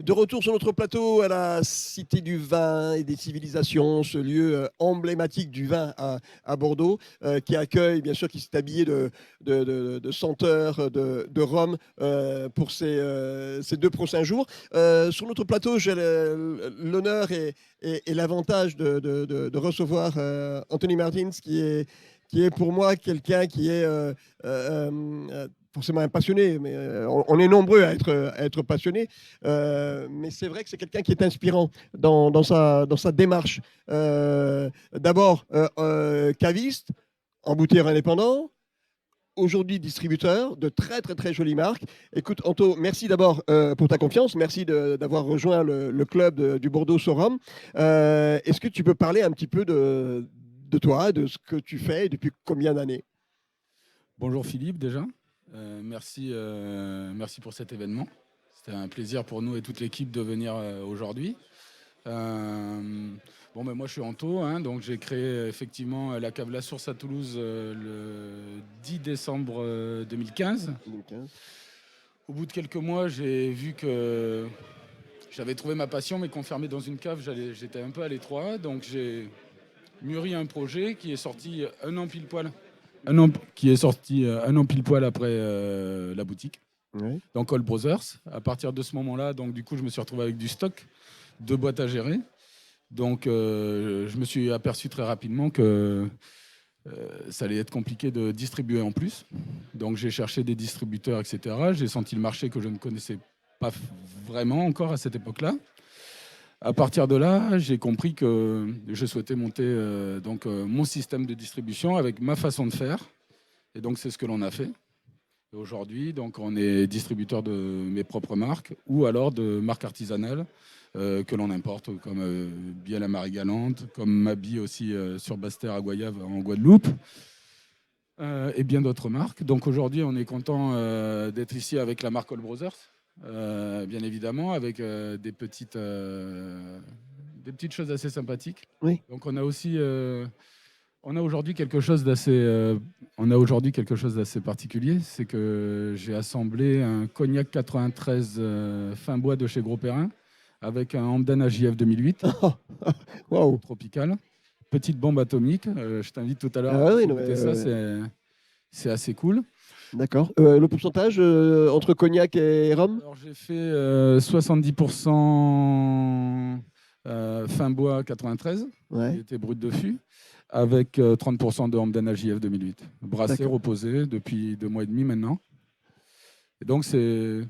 De retour sur notre plateau à la Cité du vin et des civilisations, ce lieu emblématique du vin à Bordeaux, qui accueille, bien sûr, qui s'est habillé de senteurs, de rhum pour ces 2 prochains jours. Sur notre plateau, j'ai l'honneur et l'avantage de recevoir Anthony Martins, qui est pour moi quelqu'un qui est forcément un passionné, mais on est nombreux à être passionnés. Mais c'est vrai que c'est quelqu'un qui est inspirant dans sa démarche. D'abord, caviste, embouteilleur indépendant, aujourd'hui distributeur de très très très jolies marques. Écoute, Anto, merci d'abord pour ta confiance, merci d'avoir rejoint le club du Bordeaux Sorum. Est-ce que tu peux parler un petit peu de toi, de ce que tu fais et depuis combien d'années? Bonjour Philippe déjà. Merci pour cet événement. C'était un plaisir pour nous et toute l'équipe de venir aujourd'hui. Moi je suis Anto, hein, donc j'ai créé effectivement la cave La Source à Toulouse le 10 décembre 2015. 2015. Au bout de quelques mois, j'ai vu que j'avais trouvé ma passion, mais qu'enfermé dans une cave, j'étais un peu à l'étroit. Donc j'ai mûri un projet qui est sorti un an pile poil. Qui est sorti un an pile poil après la boutique. Ouais. Donc All Brothers. À partir de ce moment-là, donc du coup, je me suis retrouvé avec du stock, 2 boîtes à gérer. Donc je me suis aperçu très rapidement que ça allait être compliqué de distribuer en plus. Donc j'ai cherché des distributeurs, etc. J'ai senti le marché que je ne connaissais pas vraiment encore à cette époque-là. À partir de là, j'ai compris que je souhaitais monter mon système de distribution avec ma façon de faire. Et donc, c'est ce que l'on a fait. Et aujourd'hui, donc, on est distributeur de mes propres marques ou alors de marques artisanales que l'on importe, comme Biel à Marie-Galante, comme Mabi aussi sur Basse-Terre à Goyave en Guadeloupe, et bien d'autres marques. Donc aujourd'hui, on est content d'être ici avec la marque All Brothers, bien évidemment, avec des petites choses assez sympathiques. Oui. Donc on a aujourd'hui quelque chose d'assez particulier, c'est que j'ai assemblé un cognac 93 fin bois de chez Gros Perrin avec un Hamdan AJF 2008 Waouh. tropical, petite bombe atomique. Je t'invite tout à l'heure à Ah ouais, passer non, mais, goûter ça, c'est assez cool. d'accord. Le pourcentage entre cognac et rhum? Alors j'ai fait 70% fin bois 93, qui Ouais, était brut de fût, avec 30% de Hamdan JF 2008. Brassé, d'accord. reposé depuis 2 mois et demi maintenant. Et donc c'est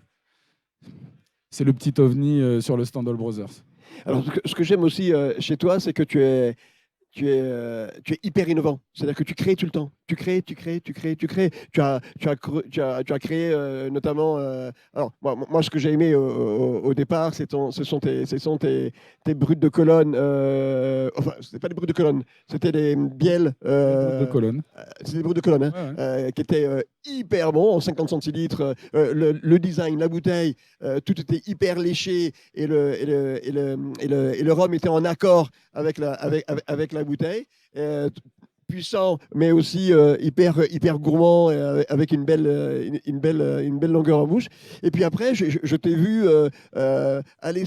le petit ovni sur le stand All Brothers. Alors, ce que j'aime aussi chez toi, c'est que tu es hyper innovant. C'est-à-dire que tu crées tout le temps. Tu crées, tu crées, tu crées, tu crées. Tu as créé notamment. Alors, moi, ce que j'ai aimé au départ, ce sont tes brutes de colonne. Enfin, ce pas des brutes de colonne, c'était des bielles. Biel brut de colonne. C'est des brutes de colonne, hein, Ouais, ouais. qui étaient hyper bons en 50 centilitres. Le design, la bouteille, tout était hyper léché et le rhum était en accord avec la bouteille. Puissant, mais aussi hyper gourmand, avec une belle longueur en bouche. Et puis après, je t'ai vu aller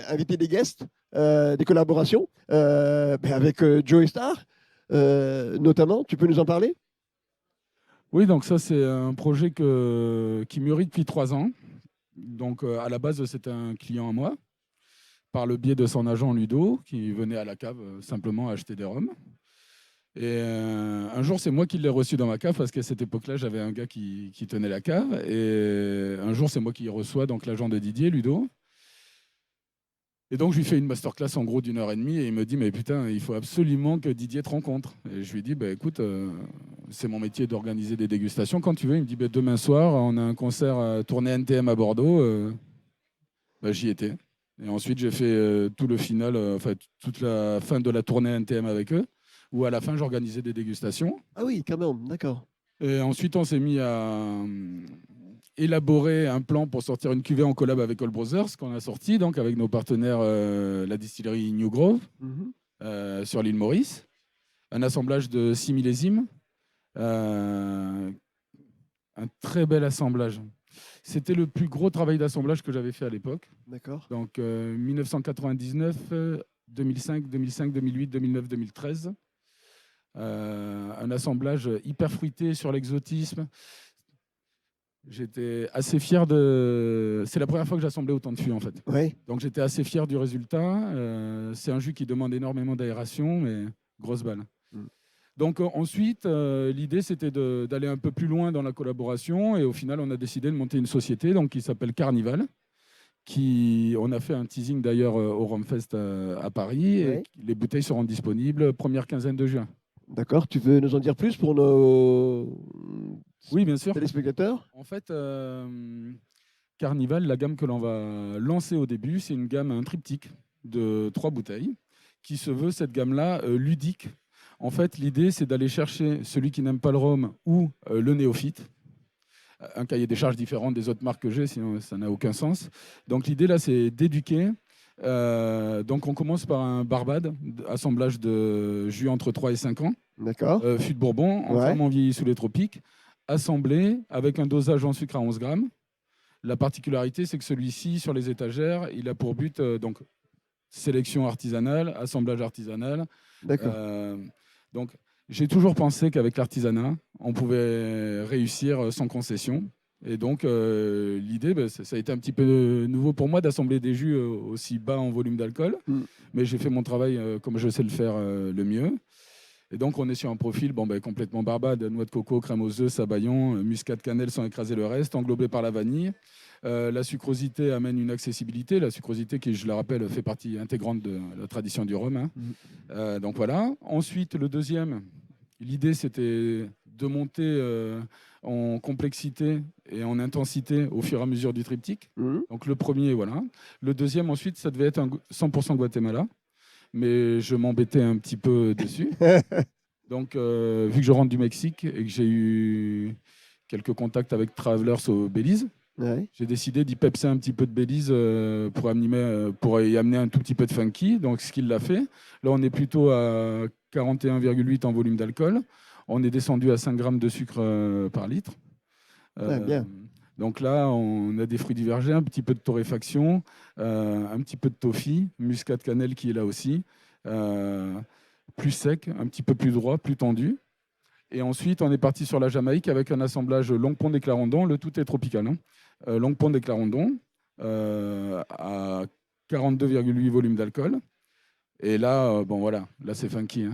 inviter des guests, des collaborations avec Joey Star, notamment. Tu peux nous en parler? Oui, donc ça c'est un projet qui mûrit depuis 3 ans. Donc à la base c'était un client à moi, par le biais de son agent Ludo, qui venait à la cave simplement acheter des rhums. Et un jour, c'est moi qui l'ai reçu dans ma cave parce qu'à cette époque-là, j'avais un gars qui tenait la cave. Et un jour, c'est moi qui reçois donc l'agent de Didier, Ludo. Et donc, je lui fais une masterclass en gros d'1 heure et demie et il me dit, mais putain, il faut absolument que Didier te rencontre. Et je lui dis, bah, écoute, c'est mon métier d'organiser des dégustations quand tu veux. Il me dit, bah, demain soir, on a un concert tournée NTM à Bordeaux. Bah, j'y étais. Et ensuite, j'ai fait tout le final, toute la fin de la tournée NTM avec eux, où à la fin, j'organisais des dégustations. Ah oui, quand même, d'accord. Et ensuite, on s'est mis à élaborer un plan pour sortir une cuvée en collab avec All Brothers, qu'on a sorti donc avec nos partenaires, la distillerie New Grove, Mhm. sur l'île Maurice. Un assemblage de 6 millésimes, un un très bel assemblage. C'était le plus gros travail d'assemblage que j'avais fait à l'époque. D'accord. Donc 1999, 2005, 2005, 2008, 2009, 2013. Un assemblage hyper fruité sur l'exotisme. J'étais assez fier de... C'est la première fois que j'assemblais autant de fûts, en fait. Oui. Donc j'étais assez fier du résultat. C'est un jus qui demande énormément d'aération, mais grosse balle. Mm. Donc ensuite, l'idée, c'était d'aller un peu plus loin dans la collaboration. Et au final, on a décidé de monter une société donc, qui s'appelle Carnival. On a fait un teasing d'ailleurs au Romfest à Paris. Oui. Et les bouteilles seront disponibles première quinzaine de juin. D'accord. Tu veux nous en dire plus pour nos Oui, bien sûr. téléspectateurs? En fait, Carnival, la gamme que l'on va lancer au début, c'est une gamme, un triptyque de 3 bouteilles qui se veut, cette gamme-là, ludique. En fait, l'idée, c'est d'aller chercher celui qui n'aime pas le rhum ou le néophyte. Un cahier des charges différent des autres marques que j'ai, sinon ça n'a aucun sens. Donc l'idée, là, c'est d'éduquer. Donc on commence par un Barbade, assemblage de jus entre 3 et 5 ans. D'accord. Fût de Bourbon, entièrement vieilli sous les tropiques, assemblé avec un dosage en sucre à 11 grammes. La particularité, c'est que celui-ci, sur les étagères, il a pour but donc sélection artisanale, assemblage artisanal. D'accord. Donc, j'ai toujours pensé qu'avec l'artisanat, on pouvait réussir sans concession. Et donc, l'idée, ça a été un petit peu nouveau pour moi d'assembler des jus aussi bas en volume d'alcool. Mm. Mais j'ai fait mon travail comme je sais le faire le mieux. Et donc, on est sur un profil complètement barbade, noix de coco, crème aux œufs, sabayon, muscade, cannelle sans écraser le reste, englobé par la vanille. La sucrosité amène une accessibilité. La sucrosité qui, je le rappelle, fait partie intégrante de la tradition du rhum. Donc voilà. Ensuite, le deuxième, l'idée, c'était de monter en complexité et en intensité au fur et à mesure du triptyque. Donc le premier, voilà. Le deuxième, ensuite, ça devait être un 100% Guatemala. Mais je m'embêtais un petit peu dessus. Donc, vu que je rentre du Mexique et que j'ai eu quelques contacts avec Travelers au Belize, j'ai décidé d'y pepser un petit peu de Belize pour y amener un tout petit peu de funky. Donc, ce qu'il l'a fait. Là, on est plutôt à 41,8 en volume d'alcool. On est descendu à 5 grammes de sucre par litre. Bien. Donc là, on a des fruits du verger, un petit peu de torréfaction, un petit peu de toffee, muscade cannelle qui est là aussi, plus sec, un petit peu plus droit, plus tendu. Et ensuite, on est parti sur la Jamaïque avec un assemblage Long Pond des Clarendons. Le tout est tropical. Long Pond des Clarendons à 42,8 volumes d'alcool. Et là, voilà, là c'est funky.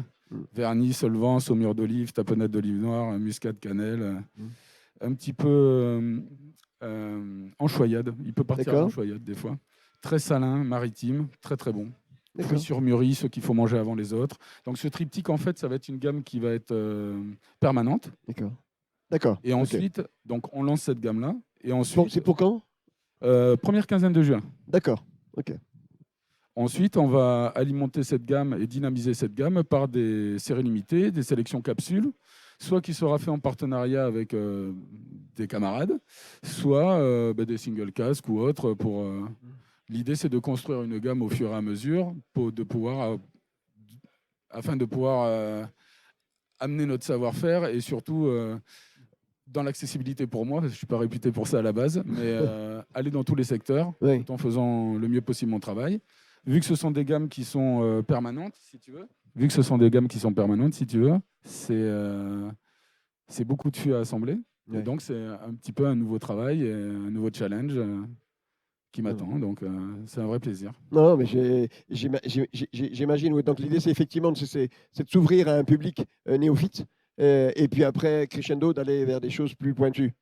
Vernis, solvant, saumure d'olive, tapenade d'olive noire, muscade cannelle. Un petit peu en choyade. Il peut partir en choyade des fois. Très salin, maritime, très très bon. Fruits surmûris, ceux qu'il faut manger avant les autres. Donc ce triptyque, en fait, ça va être une gamme qui va être permanente. D'accord. Et ensuite, donc, on lance cette gamme-là. Et ensuite, c'est pour quand? Première quinzaine de juin. D'accord. Ok. Ensuite, on va alimenter cette gamme et dynamiser cette gamme par des séries limitées, des sélections capsules, soit qui sera fait en partenariat avec des camarades, soit des single casques ou autres. L'idée, c'est de construire une gamme au fur et à mesure afin de pouvoir amener notre savoir-faire et surtout dans l'accessibilité pour moi, parce que je ne suis pas réputé pour ça à la base, mais aller dans tous les secteurs tout en faisant le mieux possible mon travail. Vu que ce sont des gammes qui sont permanentes, si tu veux, c'est beaucoup de fûts à assembler. Et donc, c'est un petit peu un nouveau travail et un nouveau challenge qui m'attend. Donc, c'est un vrai plaisir. Non, mais j'imagine. Oui. Donc, l'idée, c'est effectivement de s'ouvrir à un public néophyte et puis après, crescendo, d'aller vers des choses plus pointues.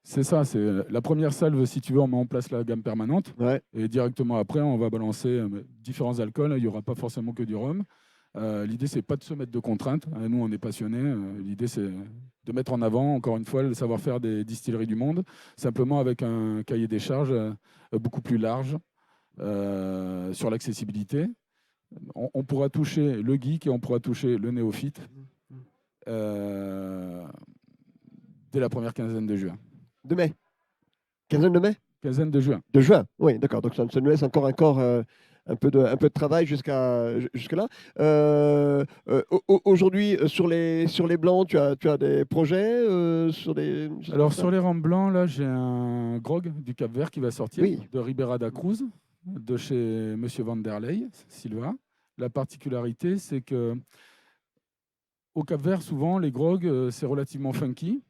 C'est ça. C'est la première salve, si tu veux, on met en place la gamme permanente. Et directement après, on va balancer différents alcools. Il n'y aura pas forcément que du rhum. L'idée, c'est pas de se mettre de contraintes. Nous, on est passionnés. L'idée, c'est de mettre en avant, encore une fois, le savoir-faire des distilleries du monde, simplement avec un cahier des charges beaucoup plus large sur l'accessibilité. On pourra toucher le geek et on pourra toucher le néophyte dès la première quinzaine de juin. De mai? Quinzaine de mai? Quinzaine de juin. De juin, oui, d'accord. Donc, ça nous laisse encore un peu de travail jusque-là. Aujourd'hui, sur les blancs, tu as des projets sur des choses comme Alors ça? sur les rames blancs, là, j'ai un grog du Cap-Vert qui va sortir, Oui, de Ribera da Cruz, de chez Monsieur Van der Ley, Silva. La particularité, c'est que au Cap-Vert, souvent, les grogs, c'est relativement funky,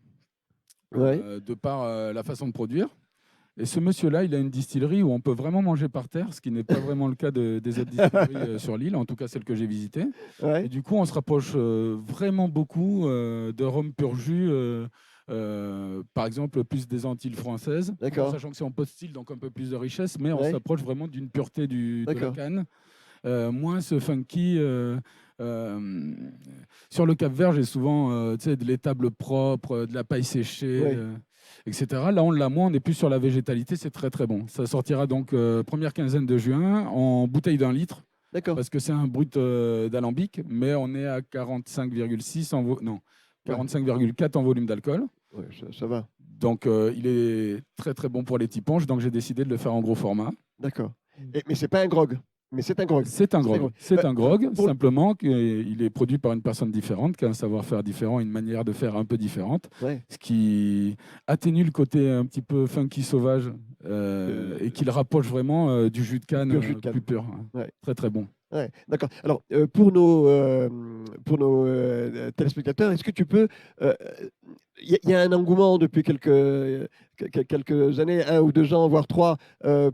ouais. de par la façon de produire. Et ce monsieur-là, il a une distillerie où on peut vraiment manger par terre, ce qui n'est pas vraiment le cas des autres distilleries sur l'île, en tout cas celle que j'ai visitée. Et Ouais, du coup, on se rapproche vraiment beaucoup de rhum pur jus, par exemple, plus des Antilles françaises, tout en d'accord. sachant que c'est en pot-style, donc un peu plus de richesse, mais on Ouais, s'approche vraiment d'une pureté de la d'accord. canne, moins ce funky. Euh, Sur le Cap-Vert, j'ai souvent tu sais, de l'étable propre, de la paille séchée, Ouais, etc. Là, on l'a moins, on est plus sur la végétalité, c'est très très bon. Ça sortira donc première quinzaine de juin en bouteille d'1 litre, d'accord. parce que c'est un brut d'alambic, mais on est à 45,6 non, Ouais, 45,4 en volume d'alcool. ouais, ça va. Donc il est très très bon pour les tiponches, donc j'ai décidé de le faire en gros format. D'accord. Mais c'est pas un grog. Mais c'est un grog. C'est un C'est un grog. grog. C'est un grog, Pour... simplement qu'il est produit par une personne différente, qui a un savoir-faire différent, une manière de faire un peu différente, Ouais. ce qui atténue le côté un petit peu funky sauvage et qui le rapproche vraiment du jus de canne Pur jus de canne. plus pur. Ouais. Très très bon. Ouais, d'accord. Alors, pour nos téléspectateurs, est-ce que tu peux... Il y a un engouement depuis quelques années, 1 ou 2 ans, voire 3,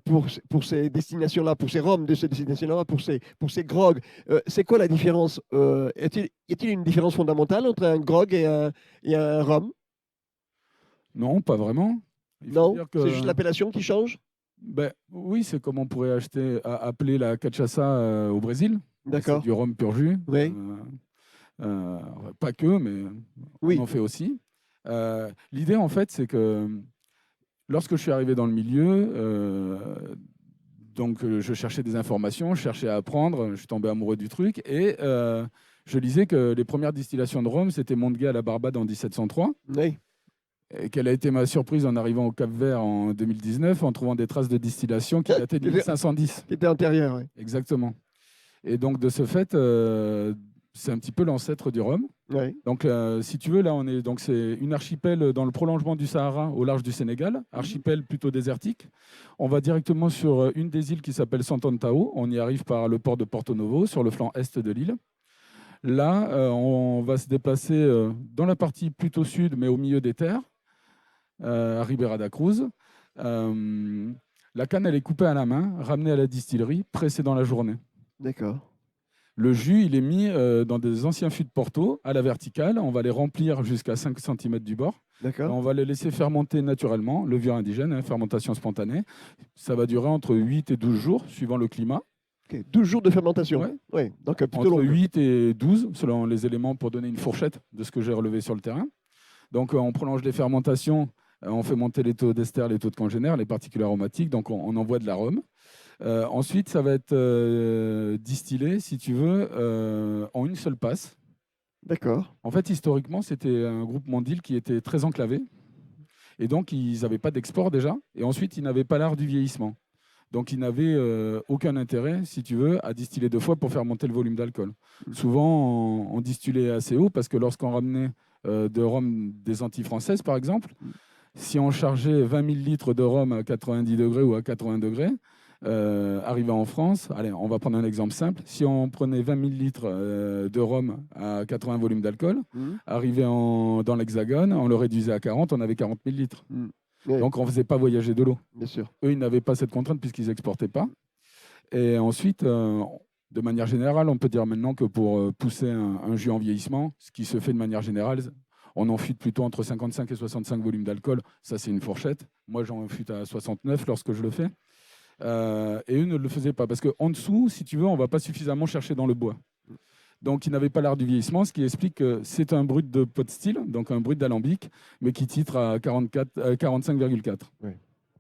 pour ces destinations-là, pour ces rhums de ces destinations-là, pour ces grogs. C'est quoi la différence? Y a-t-il une différence fondamentale entre un grog et un rhum? Non, pas vraiment. Il faut Non? dire C'est juste que, l'appellation qui change? ben, oui, c'est comme on pourrait appeler la cachaça au Brésil. C'est D'accord. du rhum pur jus. Oui. Euh, Pas que, mais on Oui. en fait aussi. L'idée, en fait, c'est que lorsque je suis arrivé dans le milieu, je cherchais des informations, je cherchais à apprendre, je suis tombé amoureux du truc et je lisais que les premières distillations de rhum, c'était Montgay à la Barbade en 1703. Oui. Et quelle a été ma surprise en arrivant au Cap-Vert en 2019 en trouvant des traces de distillation qui dataient de 1510. Qui était antérieur, oui. Exactement. Et donc, de ce fait, c'est un petit peu l'ancêtre du rhum. Oui. Donc, si tu veux, là, c'est une archipel dans le prolongement du Sahara, au large du Sénégal, archipel plutôt désertique. On va directement sur une des îles qui s'appelle Sant'Antao. On y arrive par le port de Porto Novo, sur le flanc est de l'île. Là, on va se déplacer dans la partie plutôt sud, mais au milieu des terres, à Ribera da Cruz. La canne, elle est coupée à la main, ramenée à la distillerie, pressée dans la journée. D'accord. Le jus, il est mis dans des anciens fûts de Porto à la verticale. On va les remplir jusqu'à 5 cm du bord. Et D'accord. on va les laisser fermenter naturellement, levure indigène, fermentation spontanée. Ça va durer entre 8 et 12 jours, suivant le climat. Ok, 12 jours de fermentation. Ouais. Oui, donc plutôt Entre long. 8 et 12, selon les éléments, pour donner une fourchette de ce que j'ai relevé sur le terrain. Donc on prolonge les fermentations, on fait monter les taux d'ester, les taux de congénères, les particules aromatiques, donc on envoie de l'arôme. Ensuite, ça va être distillé, si tu veux, en une seule passe. D'accord. En fait, historiquement, c'était un groupement d'îles qui était très enclavé. Et donc, ils n'avaient pas d'export déjà. Et ensuite, ils n'avaient pas l'art du vieillissement. Donc, ils n'avaient aucun intérêt, si tu veux, à distiller 2 fois pour faire monter le volume d'alcool. Souvent, on distillait assez haut parce que lorsqu'on ramenait de rhum des Antilles françaises, par exemple, si on chargeait 20 000 litres de rhum à 90 degrés ou à 80 degrés, arrivé en France, allez, on va prendre un exemple simple. Si on prenait 20 000 litres de rhum à 80 volumes d'alcool, arrivé dans l'Hexagone, on le réduisait à 40, on avait 40 000 litres. Oui, Donc, on ne faisait pas voyager de l'eau. bien sûr. Eux, ils n'avaient pas cette contrainte puisqu'ils n'exportaient pas. Et ensuite, de manière générale, on peut dire maintenant que pour pousser un jus en vieillissement, ce qui se fait de manière générale, on en fûte plutôt entre 55 et 65 volumes d'alcool. Ça, c'est une fourchette. Moi, j'en fûte à 69 lorsque je le fais. Et eux ne le faisaient pas. Parce qu'en dessous, si tu veux, on ne va pas suffisamment chercher dans le bois. Donc, ils n'avaient pas l'art du vieillissement, ce qui explique que c'est un brut de pot still, donc un brut d'alambic, mais qui titre à 45,4. Oui,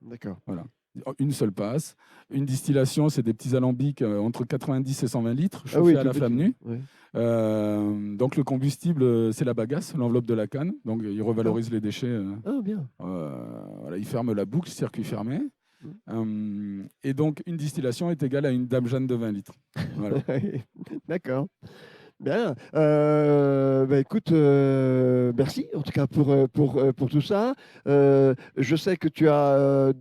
d'accord. Voilà. Une seule passe. Une distillation, c'est des petits alambics entre 90 et 120 litres, chauffés à la flamme nue. Oui. Donc, le combustible, c'est la bagasse, l'enveloppe de la canne. Donc, il revalorise les déchets. Ah, bien. Voilà, il ferme la boucle, circuit fermé. Et donc, une distillation est égale à une Dame Jeanne de 20 litres. Voilà. D'accord. Bien. Écoute, merci en tout cas pour tout ça. Je sais que tu as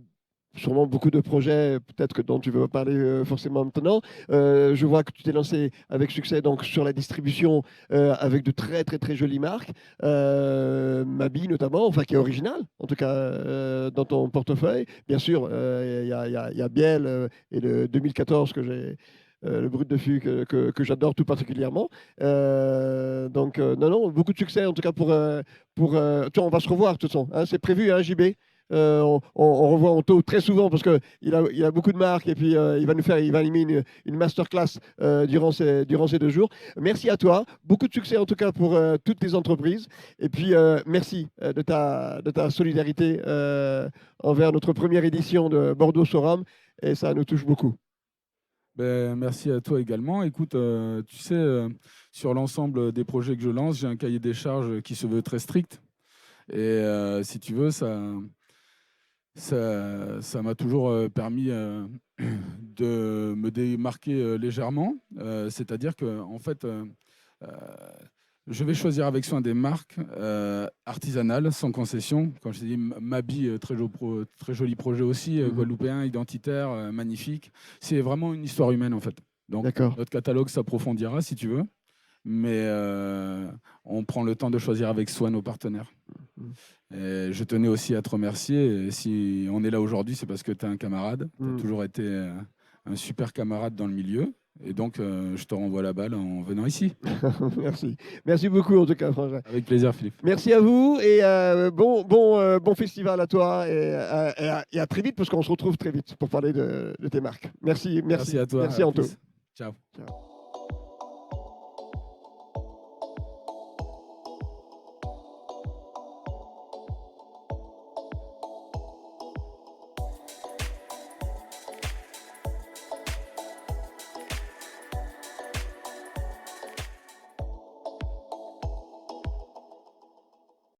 sûrement beaucoup de projets, peut-être que dont tu veux parler forcément maintenant. Je vois que tu t'es lancé avec succès donc sur la distribution avec de très très très jolies marques, Mabi notamment, enfin qui est original en tout cas dans ton portefeuille. Bien sûr, il y a Biel et le 2014 que j'ai. Le brut de fût que j'adore tout particulièrement. Non, non, beaucoup de succès en tout cas tu vois, on va se revoir de toute façon. Hein, c'est prévu, hein, JB. On revoit Anto très souvent parce qu'il a beaucoup de marques et puis il va animer une masterclass durant ces 2 jours. Merci à toi. Beaucoup de succès en tout cas pour toutes tes entreprises. Et puis merci de ta solidarité envers notre première édition de Bordeaux Soram. Et ça nous touche beaucoup. Ben, merci à toi également. Écoute, tu sais, sur l'ensemble des projets que je lance, j'ai un cahier des charges qui se veut très strict. Et si tu veux, ça m'a toujours permis de me démarquer légèrement. C'est-à-dire que, en fait, je vais choisir avec soin des marques artisanales, sans concession. Comme je t'ai dit, Mabi, très joli projet aussi, guadeloupéen, identitaire, magnifique. C'est vraiment une histoire humaine, en fait. Donc, notre catalogue s'approfondira, si tu veux. Mais on prend le temps de choisir avec soin nos partenaires. Et je tenais aussi à te remercier. Et si on est là aujourd'hui, c'est parce que tu es un camarade. Tu as toujours été un super camarade dans le milieu. Et donc, je te renvoie la balle en venant ici. Merci. Merci beaucoup, en tout cas, Frangin. Avec plaisir, Philippe. Merci à vous et bon festival à toi et à très vite, parce qu'on se retrouve très vite pour parler de tes marques. Merci. Merci à toi. Merci, Anto. Ciao. Ciao.